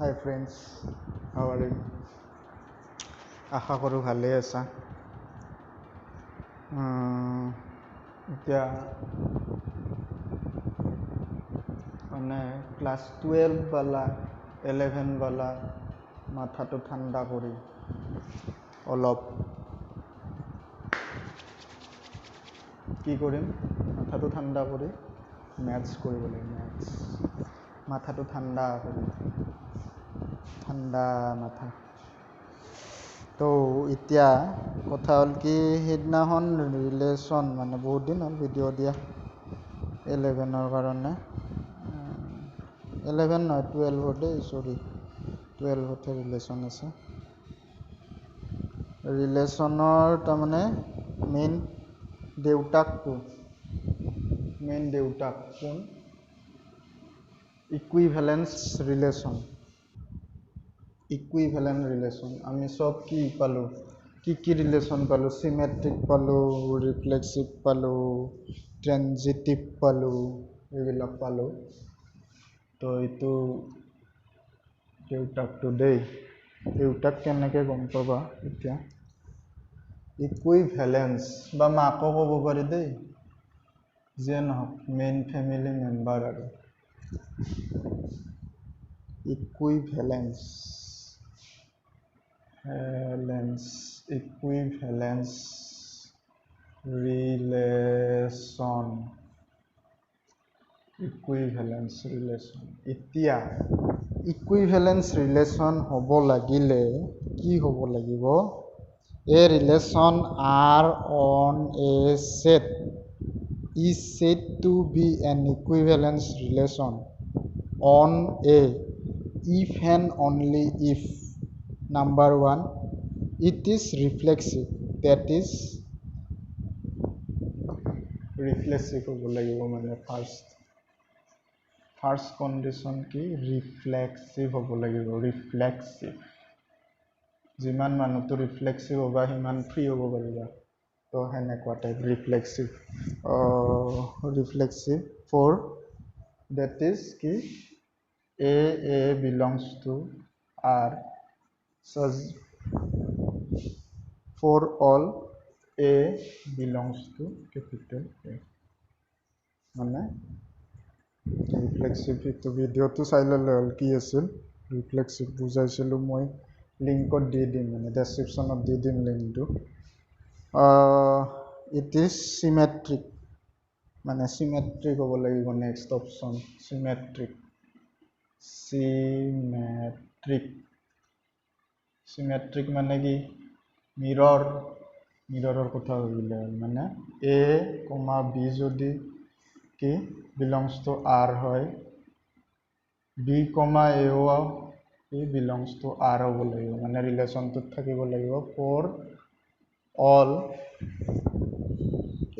Hi friends, how are you? আশা কৰোঁ ভালেই আছা। এতিয়া মানে ক্লাছ 12 বালা 11 বালা মাথাটো ঠাণ্ডা কৰি অলপ কি কৰিম, মাথাটো ঠাণ্ডা কৰি মেথছ কৰিব লাগিব। মাথাটো ঠাণ্ডা কৰি, ঠাণ্ডা মাথা। তো এতিয়া কথা হ'ল কি, সেইদিনাখন ৰিলেশ্যন মানে বহুত দিন হ'ল ভিডিঅ' দিয়া 11ৰ কাৰণে, 11 নহয় 12 দেই, 12তে ৰিলেশ্যন আছে। ৰিলেশ্যনৰ তাৰমানে মেইন দেউতাক কোন? ইকুইভেলেন্স ৰিলেশ্যন। আমি চব কি পালোঁ, কি ৰিলেশ্যন পালোঁ? চিমেট্ৰিক পালোঁ, ৰিফ্লেক্সিভ পালোঁ, ট্ৰেনজিটিভ পালোঁ, এইবিলাক পালোঁ। তো এইটো দেউতাকটো দেই, দেউতাক কেনেকৈ গম পাবা? এতিয়া ইকুইভেলেন্স বা মাকো ক'ব পাৰি দেই, যিয়ে নহওক মেইন ফেমিলি মেম্বাৰ আৰু ইকুইভেলেন্স ৰিলেশ্যন। এতিয়া ইকুইভেলেন্স ৰিলেশ্যন হ'ব লাগিলে কি হ'ব লাগিব? A relation R on a set is said to be an equivalence relation on A if and only if number 1 it is reflexive, that is reflexive হ'ব লাগিব। মানে ফাৰ্ষ্ট কণ্ডিশ্যন কি? ৰিফ্লেক্সিভ হ'ব লাগিব। ৰিফ্লেক্সিভ, যিমান মানুহটো ৰিফ্লেক্সিভ হ'বা সিমান ফ্ৰী হ'ব পাৰিবা। তো সেনেকুৱা type reflexive for that is কি A belongs to R such for all A belongs to capital A। মানে ৰিফ্লেক্সিভ, এইটো ভিডিঅ'টো চাই ল'লে হ'ল কি আছিল ৰিফ্লেক্সিভ, বুজাইছিলোঁ মই, লিংকত দি দিম, মানে ডেছক্ৰিপশ্যনত দি দিম লিংকটো। ইট ইজ চিমেট্ৰিক, মানে চিমেট্ৰিক হ'ব লাগিব। নেক্সট অপশ্যন চিমেট্ৰিক মানে কি? মিৰৰৰ কথা ভাবিলে হ'ল। মানে A, B যদি কি বিলংছ টু R হয়, B, Aও কি বিলংছ টু R হ'ব লাগিব। মানে ৰিলেশ্যনটোত থাকিব লাগিব for all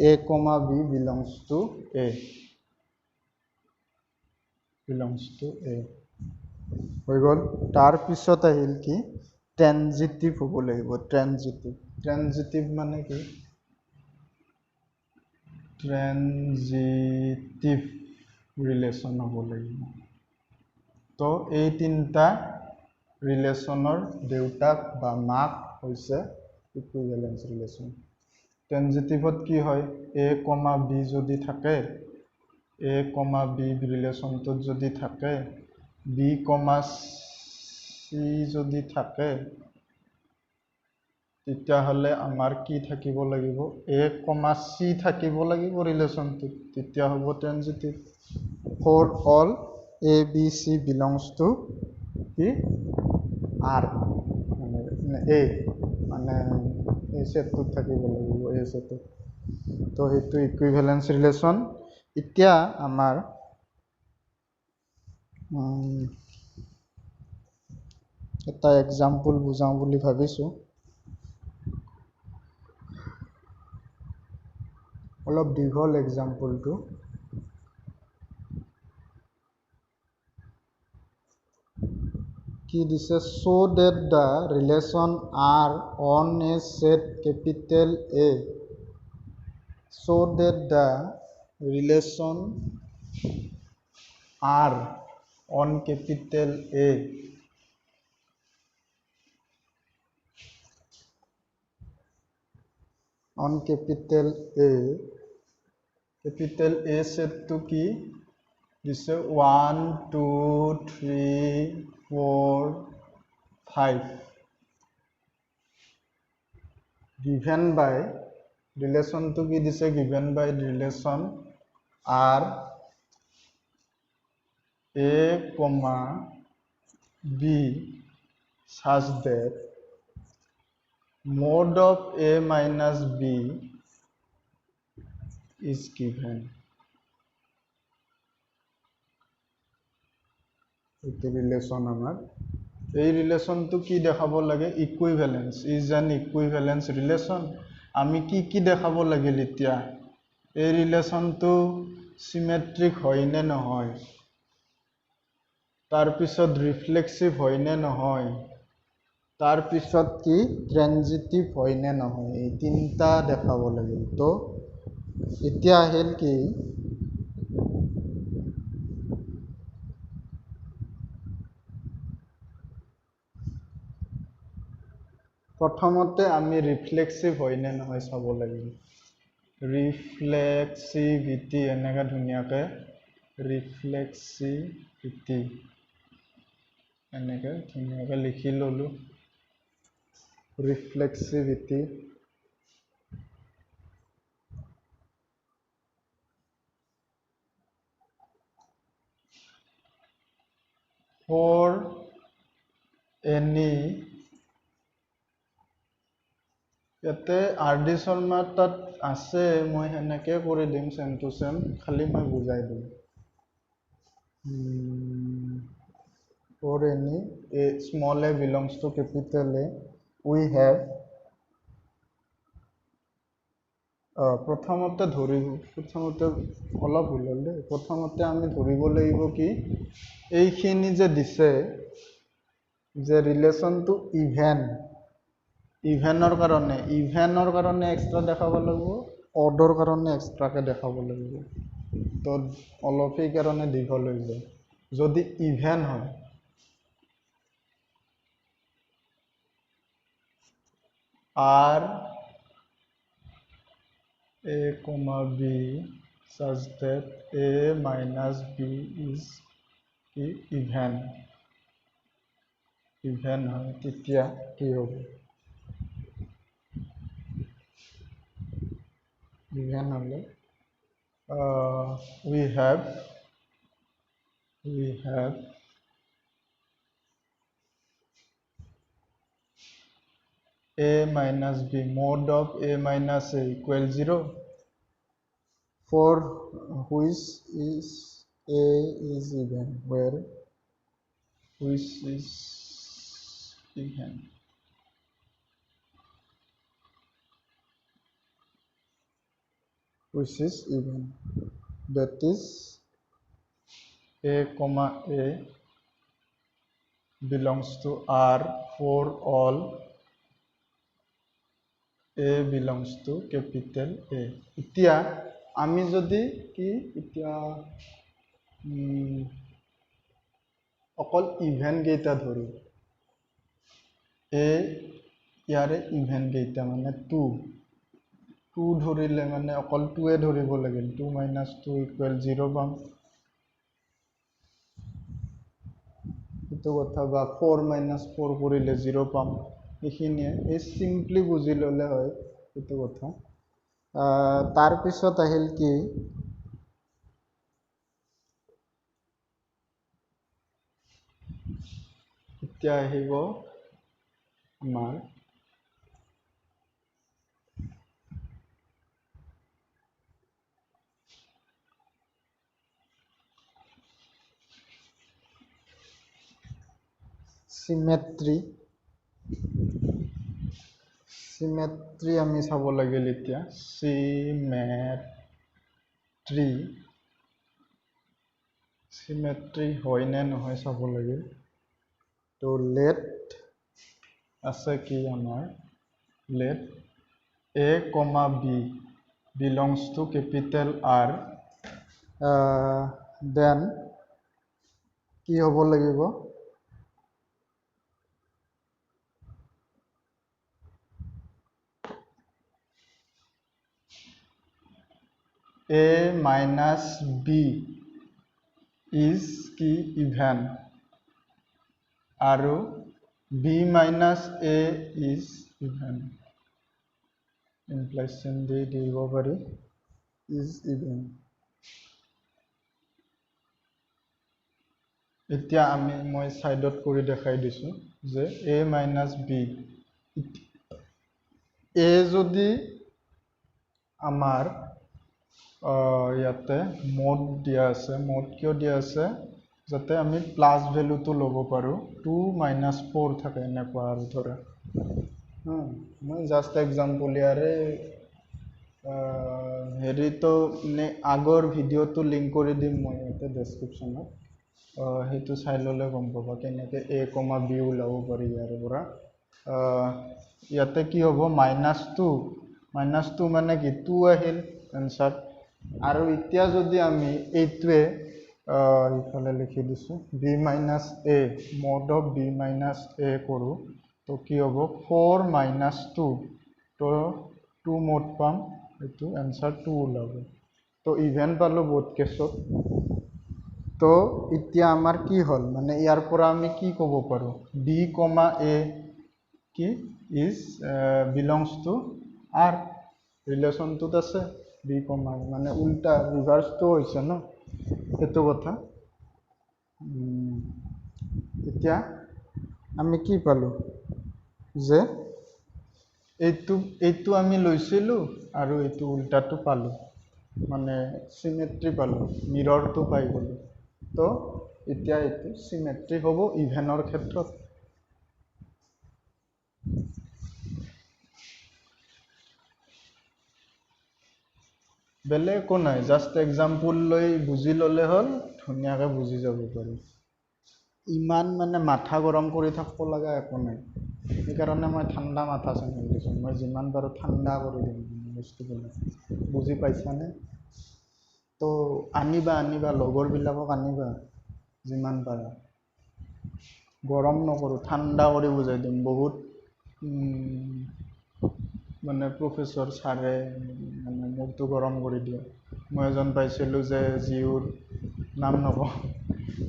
A, B belongs to A। হৈ গ'ল। তাৰপিছত আহিল কি? ট্ৰেনজিটিভ হ'ব লাগিব। ট্ৰেনজিটিভ মানে কি? ট্ৰেনজিটিভ ৰিলেশ্যন হ'ব লাগিব। তো এই তিনিটা ৰিলেশ্যনৰ দেউতাক বা মাক হৈছে ইকুইভেলেন্স ৰিলেশ্যন। ট্ৰেনজিটিভত কি হয়? A, B যদি থাকে, A, B ৰিলেশ্যনটোত যদি থাকে, B, C যদি থাকে, তেতিয়াহ'লে আমাৰ কি থাকিব লাগিব? A, C থাকিব লাগিব ৰিলেশ্যনটোত, তেতিয়া হ'ব transitive. For all A, B, C belongs to কি R, মানে A, মানে এই ছেটটোত থাকিব লাগিব, এই ছেটটোত। তো সেইটো ইকুইভেলেন্স ৰিলেশ্যন। এতিয়া আমাৰ এটা এক্সাম্পল বুজাওঁ বুলি ভাবিছোঁ। অলপ দীঘল এক্সাম্পলটো। কি দিছে? so that the relation R on a set capital A, so that the relation R on capital A on capital A সেটটো কি দিছে 1 2 3 4 5 given by relation to কি দিছে given by relation r a comma b such that mod of a minus b is given. It's relation amar. এই রিলেশনটো কি দেখাব লাগে equivalence is an equivalence relation আমি কি দেখাব লাগিল এতিয়া এই রিলেশনটো সিমেট্রিক হয় নে নহয় তাৰ পিছত ৰিফ্লেক্সিভ হয় নে নহয় তাৰ পিছত কি ট্রানজিটিভ হয় নে নহয় এই তিনটা দেখাব লাগিল তো এতিয়া আহিল কি প্ৰথমতে আমি রিফ্লেক্সিভ হয় নে নহয় চাব লাগিল রিফ্লেক্সিভিটি এনেকা ধুনিয়াকে রিফ্লেক্সিভিটি এনেকে ধুনিয়াকে লিখি ললো রিফ্লেক্সিভিটি for any ইয়াতে আৰডি শৰ্মাৰ তাত আছে মই হেনেকে কৰি দিম সেম টু সেম খালি মই বুজাই দিম for any a small a belongs to capital A we have প্ৰথমতে অলপ ভুল হ'ল দেই প্ৰথমতে আমি ধৰিব লাগিব কি এইখিনি যে দিছে যে ৰিলেশনটো ইভেনৰ কাৰণে এক্সট্ৰা দেখাব লাগিব অডৰ কাৰণে এক্সট্ৰাকে দেখাব লাগিব তো অলপ এই কাৰণে দীঘল হৈ যায় যদি ইভেন হয় r a comma b such that a minus b is even হয় তেতিয়া কি হ'ব even হলে we have a minus b mod of a minus a equal 0 for which is a is even where which is even that is a comma a belongs to R for all A belongs to capital A এতিয়া আমি যদি কি এতিয়া অকল even কেইটা ধৰো A ইয়াৰে even কেইটা মানে 2 ধৰিলে মানে অকল 2 এ ধৰিব লাগিল 2 - 2 = 0 পাম এটো কথা বা 4 - 4 কৰিলে 0 পাম এইখিনিয়ে এই সিম্পলি বুজি ললে হয় এটো কথা তাৰ পিছত আহিল কি এতিয়া আহিব আমাৰ সিমেট্ৰি আমি চাব লাগিল এতিয়া সিমেট্ৰি হয় নে নহয় চাব লাগিল তো লেট আছে কি আমাৰ late a comma b belongs to capital R then কি হ'ব লাগিব a minus b is কি ইভেন আৰু b minus a is even implication দি দিব পাৰি is ইভেন এতিয়া মই সাইডত কৰি দেখাই দিছো যে a minus b a যদি আমাৰ ইয়াতে মোড দিয়া আছে মোড কিয় দিয়া আছে যাতে আমি প্লাস ভ্যালুটো ল'ব পাৰো 2 minus 4 থাকে এনেকুৱা আৰু ধৰা মই জাস্ট এক্সাম্পল ইয়াৰে হেৰিটো আগৰ ভিডিঅ'টো লিংক কৰি দিম মই ইয়াতে ডেছক্ৰিপশ্যনত সেইটো চাই ল'লে গম পাবা কেনেকৈ a, b ওলাব পাৰি ইয়াৰ পৰা ইয়াতে কি হ'ব -2 মানে কি 2 আহিল এনসাৰ আৰু এতিয়া যদি আমি এইটোৱে ইফালে লিখি দিছো b minus a mod of b minus a কৰো তো কি হ'ব 4 minus 2 তো 2 mod পাম এইটো এনসার 2 ওলাব তো ইভেন পালো বহুত কেছত তো এতিয়া আমাৰ কি হল মানে ইয়াৰ পৰা আমি কি ক'ব পাৰো b, a কি is belongs to r ৰিলেশনটোত আছে b, মানে উল্টা ৰিভাৰ্সটো হৈছে ন এটো কথা এতিয়া আমি কি পালো যে এইটো আমি লৈছিলো আৰু এইটো উল্টাটো পালো মানে সিমেট্ৰি পালো মিৰৰটো পাই গলো তো এতিয়া এইটো সিমেট্ৰি হ'ব ইভেনৰ ক্ষেত্ৰত বেলেগ একো নাই জাস্ট এক্সাম্পল লৈ বুজি ল'লে হ'ল ধুনীয়াকৈ বুজি যাব পাৰি ইমান মানে মাথা গৰম কৰি থাকিব লগা একো নাই সেইকাৰণে মই ঠাণ্ডা মাথা চেনেল দিছোঁ মই যিমান পাৰোঁ ঠাণ্ডা কৰি দিম বস্তুবিলাক বুজি পাইছানে তো আনিবা লগৰবিলাকক আনিবা যিমান পাৰা গৰম নকৰোঁ ঠাণ্ডা কৰি বুজাই দিম বহুত মানে প্ৰফেসৰ ছাৰে মানে মুখটো গৰম কৰি দিয়ে মই এজন পাইছিলোঁ যে জিউৰ নাম নকওঁ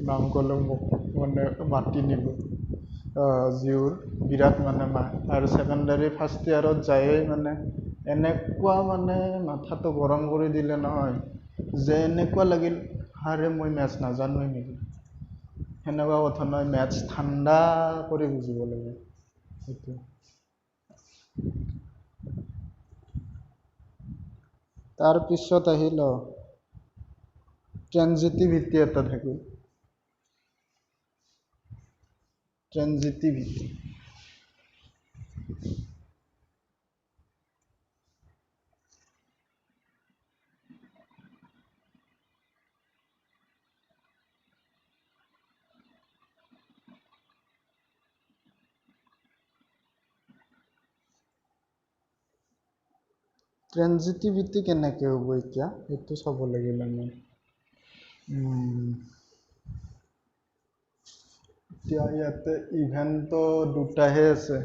নাম ক'লে মোক মানে মাতি নিব জিউৰ বিৰাট মানে আৰু ছেকেণ্ডাৰী ফাৰ্ষ্ট ইয়াৰত যায়েই মানে এনেকুৱা মানে মাথাটো গৰম কৰি দিলে নহয় যে এনেকুৱা লাগিল হাৰে মই মেথছ নাজানোৱেই নেকি সেনেকুৱা কথা নহয় মেথছ ঠাণ্ডা কৰি বুজিব লাগে সেইটো তাৰ পিছত আহিল ট্ৰানজিটিভিটি এটা থাকিল ট্ৰানজিটিভিটি ট্ৰানজিটিভিটি কেনেকৈ হ'ব এতিয়া এইটো চাব লাগিব আমি এতিয়া ইয়াতে ইভেন্টটো দুটাহে আছে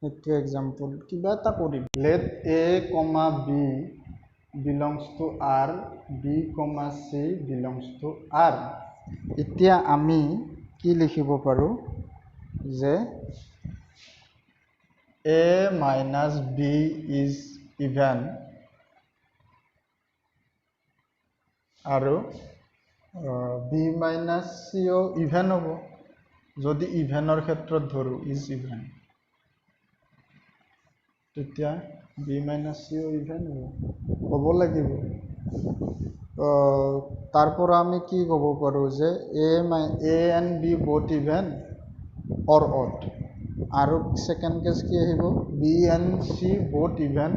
সেইটো এক্সাম্পল কিবা এটা কৰিম late a, b belongs to r b, c belongs to r এতিয়া আমি কি লিখিব পাৰো যে a minus b is even আৰু b minus c ও ইভেন হ'ব যদি ইভেনৰ ক্ষেত্ৰত ধৰো ইজ ইভেন তেতিয়া b minus c ও ইভেন হ'ব লাগিব তাৰ পৰা আমি কি ক'ব পাৰো যে a and b both even or odd আৰু সেকেন্ড কেস কি আহিব b and c both even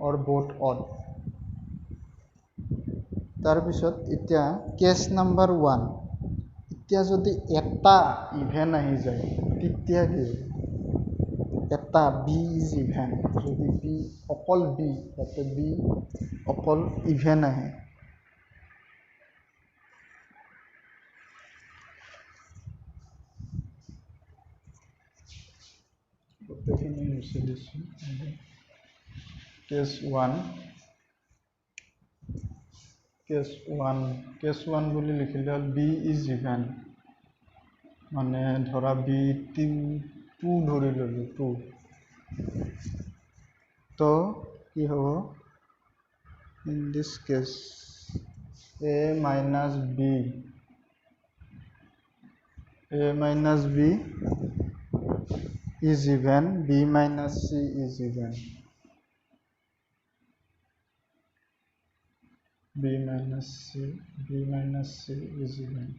or both odd তাৰ পিছত এতিয়া কেস নাম্বাৰ 1 এতিয়া যদি এটা ইভেন আহি যায় তেতিয়া কি এটা b is even যদি b অকল b তাতে b অকল ইভেন আহে গোটেইখিনি মুছি দিছোঁ কেস 1 কেছ ওৱান বুলি লিখিলে হ'ল বি ইজ ইভেন, মানে ধৰা বি টু ধৰি ল'লোঁ টু, তো কি হ'ব in this case A minus B is even, b minus c is even, b minus c is even.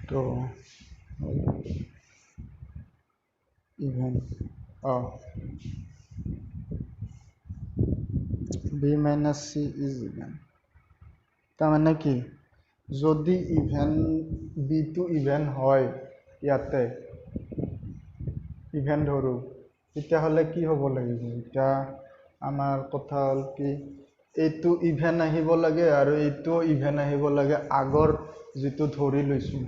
तो even b minus c is even, তাৰমানে কি যদি ইভেন বিটো ইভেন হয়, ইয়াতে ইভেন ধৰোঁ, তেতিয়াহ'লে কি হ'ব লাগিব, এতিয়া আমাৰ কথা হ'ল কি এইটো ইভেন আহিব লাগে আৰু এইটো ইভেন আহিব লাগে, আগৰ যিটো ধৰি লৈছোঁ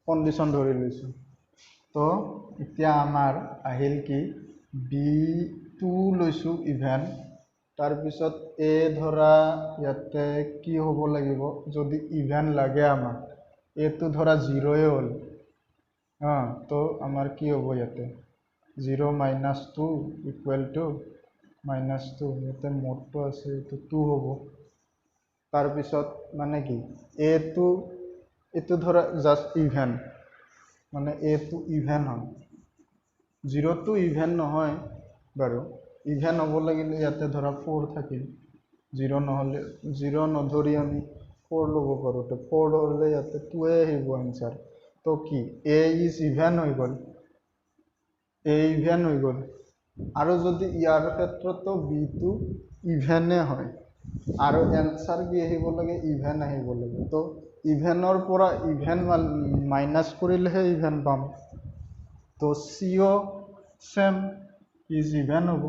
কণ্ডিশ্যন ধৰি লৈছোঁ। তো এতিয়া আমাৰ আহিল কি বি টু লৈছোঁ ইভেন, তাৰপিছত এ ধৰা ইয়াতে কি হ'ব লাগিব, যদি ইভেন লাগে আমাক, এটো ধৰা 0য়ে হ'ল, তো আমাৰ কি হ'ব ইয়াতে 0 মাইনাছ 2 ইকুৱেল টু -2, ইয়াতে মোডটো আছে এইটো 2 হ'ব। তাৰপিছত মানে কি এইটো ধৰা জাষ্ট ইভেন, মানে এটো ইভেন হয়, 0টো ইভেন নহয় বাৰু, ইভেন হ'ব লাগিলে ইয়াতে ধৰা 4 থাকিল, 0 নধৰি আমি 4 ল'ব পাৰোঁ, তো 4 হ'লে ইয়াতে 2য়ে আহিব এনচাৰ। তো কি এ ইজ ইভেন হৈ গ'ল, আৰু যদি ইয়াৰ ক্ষেত্ৰতো বিটো ইভেনে হয় আৰু এনচাৰ কি আহিব লাগে, ইভেন আহিব লাগে। তো ইভেনৰ পৰা ইভেন মাইনাছ কৰিলেহে ইভেন পাম, তো চিও চেম ইজ ইভেন হ'ব,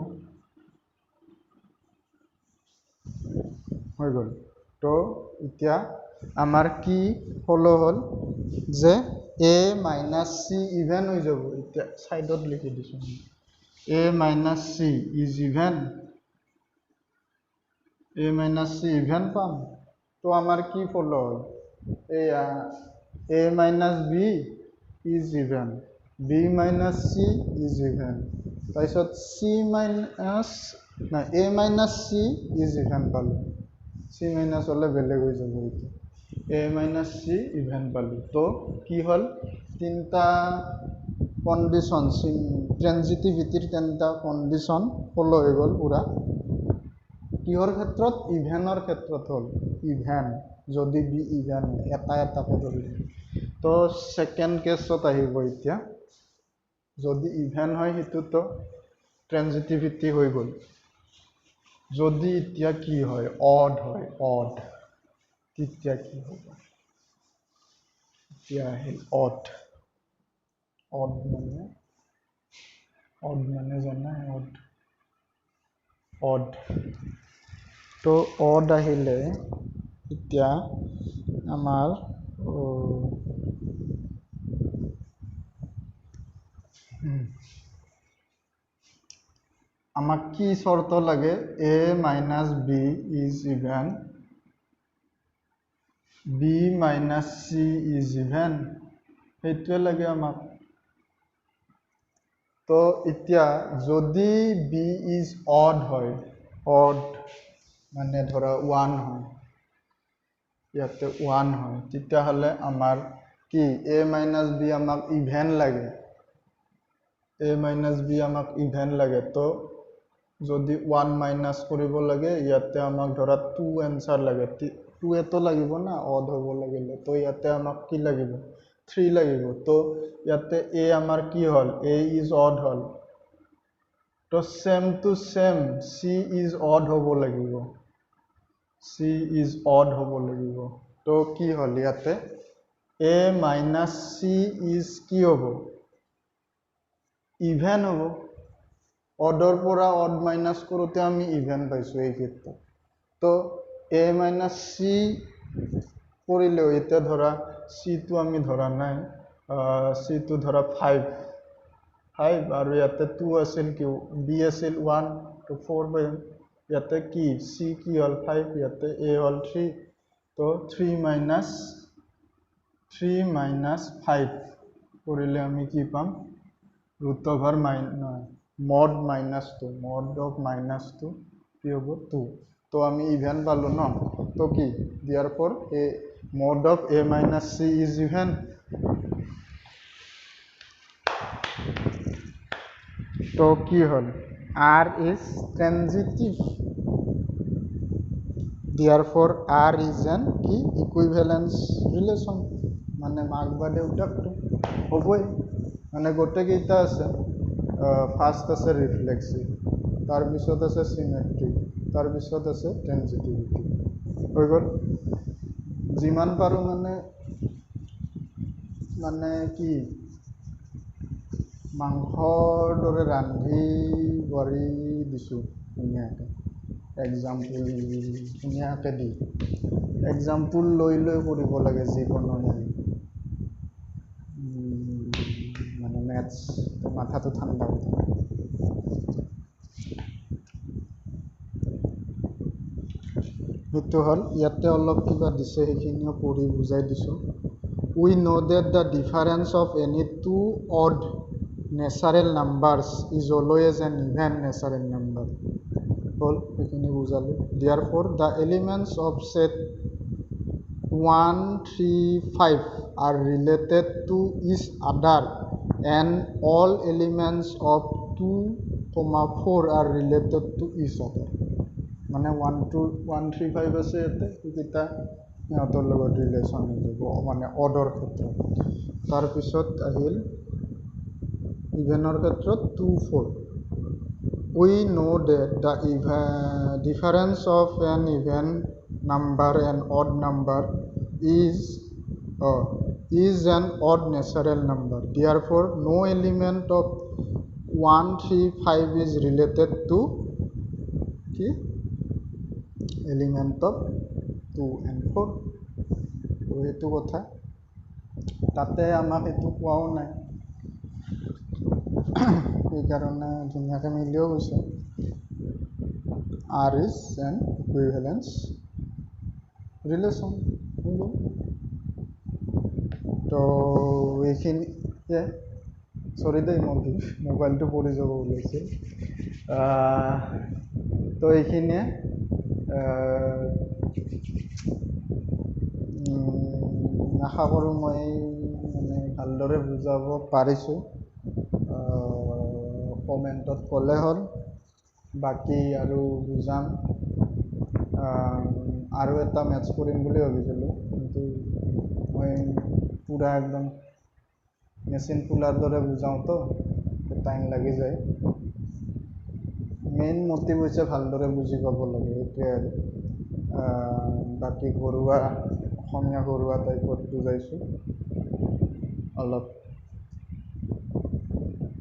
হৈ গ'ল। তো এতিয়া আমাৰ কি ফ'ল' হ'ল যে এ মাইনাছ চি ইভেন হৈ যাব, এতিয়া ছাইডত লিখি দিছোঁ A minus C is even, পাম। তো আমাৰ কি ফ'ল' হ'ল, এয়া A minus B is even, B minus C is even, তাৰপিছত A minus C is even পালোঁ, চি মাইনাছ হ'লে বেলেগ হৈ যাব, এইটো এ মাইনাছ চি ইভেন পালোঁ। তো কি হ'ল তিনিটা কণ্ডিশ্যন, ট্ৰেনজিটিভিটিৰ তিনিটা কণ্ডিশ্যন ফ'ল' হৈ গ'ল পূৰা। কিহৰ ক্ষেত্ৰত, ইভেনৰ ক্ষেত্ৰত হ'ল, ইভেন যদি বি ইভেন হয়, এটাকে ধৰি। তো ছেকেণ্ড কেছত আহিব এতিয়া, যদি ইভেন হয় সেইটোতো ট্ৰেনজিটিভিটি হৈ গ'ল, যদি এতিয়া কি হয় অড হয়, তেতিয়া কি হ'ব, এতিয়া আহিল অড মানে জানাই অড। তো অড আহিলে এতিয়া আমাৰ আমাক কি চৰ্ত লাগে, A minus B is even, B minus C is even, সেইটোৱে লাগে আমাক। তো এতিয়া যদি বি ইজ অড হয়, মানে ধৰা 1 হয়, ইয়াতে 1 হয়, তেতিয়াহ'লে আমাৰ কি এ মাইনাছ বি আমাক ইভেন লাগে, তো যদি 1 মাইনাছ কৰিব লাগে, ইয়াতে আমাক ধৰা 2 এনচাৰ লাগে, 2টো লাগিব না অড হ'ব লাগিলে, তো ইয়াতে আমাক কি লাগিব 3 লাগিব। তো ইয়াতে এ আমাৰ কি হ'ল, এ ইজ অড হ'ল, তো same to same C is odd হ'ব লাগিব, তো কি হ'ল ইয়াতে এ মাইনাছ চি ইজ কি হ'ব, ইভেন হ'ব। অডৰ পৰা অড মাইনাছ কৰোঁতে আমি ইভেন পাইছোঁ এই ক্ষেত্ৰত। তো এ মাইনাছ চি কৰিলেও এতিয়া ধৰা চিটো আমি ধৰা নাই, চিটো ধৰা 5 আৰু ইয়াতে 2 আছিল, বি আছিল 1, তো তো 4 বাই এন ইয়াতে কি চি কি হ'ল 5 ইয়াতে এ হ'ল 3 তো 3 মাইনাছ 5 কৰিলে আমি কি পাম root over mod minus 2 mod of minus 2 কি হ'ব 2 তো আমি ইভেন পালো ন তো কি therefore A mod of A minus C is even তো কি হল R is transitive therefore R is an কি equivalence relation মানে মাক বা দেউতাকটো হ'বই মানে গোটেইকেইটা আছে ফাৰ্ষ্ট আছে ৰিফ্লেক্সিভ তাৰপিছত আছে চিমেট্ৰিক তাৰপিছত আছে ট্ৰেনজিটিভিটি হৈ গ'ল যিমান পাৰোঁ মানে কি মাংসৰ দৰে ৰান্ধি বাঢ়ি দিছোঁ ধুনীয়াকৈ এক্সাম্পল ধুনীয়াকৈ দি এক্সাম্পল লৈ কৰিব লাগে যিকোনো মানে মেথছ মাথাটো ঠাণ্ডা হৈ থাকে সেইটো হ'ল ইয়াতে অলপ কিবা দিছে সেইখিনিও পঢ়ি বুজাই দিছোঁ we know that the difference of any two odd natural numbers is always an even natural number হ'ল সেইখিনি বুজালোঁ therefore the elements of set 1 3 5 are related to each other and all elements of 2 4 are related to each other মানে 1 3 5 আছে ইয়াতে এইকেইটা সিহঁতৰ লগত relation হৈ যাব মানে অৰ্ডৰ ক্ষেত্ৰত তাৰপিছত আহিল ইভেনৰ ক্ষেত্ৰত 2 4 we know that the difference of an even number and odd number is an odd natural number therefore no element of 1 3 5 is related to কি element of 2 and 4 তো সেইটো কথা তাতে আমাক সেইটো কোৱাও নাই সেইকাৰণে ধুনীয়াকৈ মিলিও গৈছে R is an equivalence relation তো এইখিনিয়ে চৰি দেই মোৰ মোবাইলটো পৰি যাব ওলাইছিল তো এইখিনিয়ে আশা কৰোঁ মই মানে ভালদৰে বুজাব পাৰিছোঁ কমেণ্টত ক'লে হ'ল বাকী আৰু বুজাম আৰু এটা মেথছ কৰিম বুলি ভাবিছিলোঁ কিন্তু মই পূৰা একদম মেচিন ফুলাৰ দৰে বুজাওঁতো টাইম লাগি যায় মেইন মটিভ হৈছে ভালদৰে বুজি পাব লাগে সেইটোৱে আৰু বাকী ঘৰুৱা অসমীয়া ঘৰুৱা টাইপত বুজাইছোঁ অলপ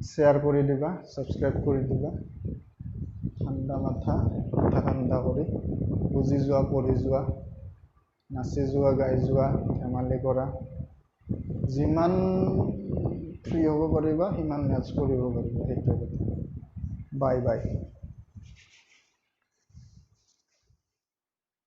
শ্বেয়াৰ কৰি দিবা ছাবস্ক্ৰাইব কৰি দিবা মাথা ঠাণ্ডা কৰি বুজি যোৱা পঢ়ি যোৱা নাচি যোৱা গাই যোৱা ধেমালি কৰা যিমান ফ্ৰী হ'ব পাৰিবা সিমান মেথছ কৰিব পাৰিবা সেইটোৱে কথা বাই বাই